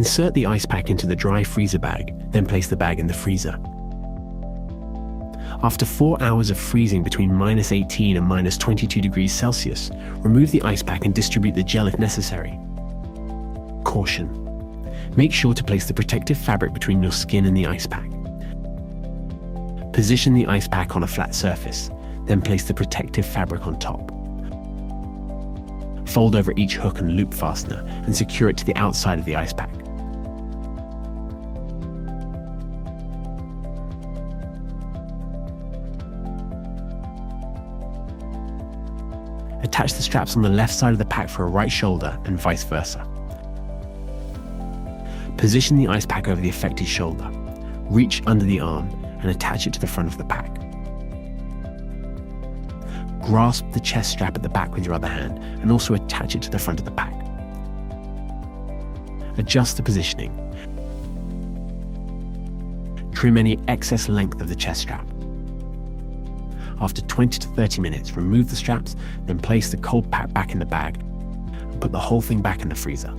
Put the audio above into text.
Insert the ice pack into the dry freezer bag, then place the bag in the freezer. After 4 hours of freezing between -18 and -22 degrees Celsius, remove the ice pack and distribute the gel if necessary. Caution: make sure to place the protective fabric between your skin and the ice pack. Position the ice pack on a flat surface, then place the protective fabric on top. Fold over each hook and loop fastener and secure it to the outside of the ice pack. Attach the straps on the left side of the pack for a right shoulder and vice versa. Position the ice pack over the affected shoulder. Reach under the arm and attach it to the front of the pack. Grasp the chest strap at the back with your other hand and also attach it to the front of the pack. Adjust the positioning. Trim any excess length of the chest strap. After 20 to 30 minutes, remove the straps, then place the cold pack back in the bag and put the whole thing back in the freezer.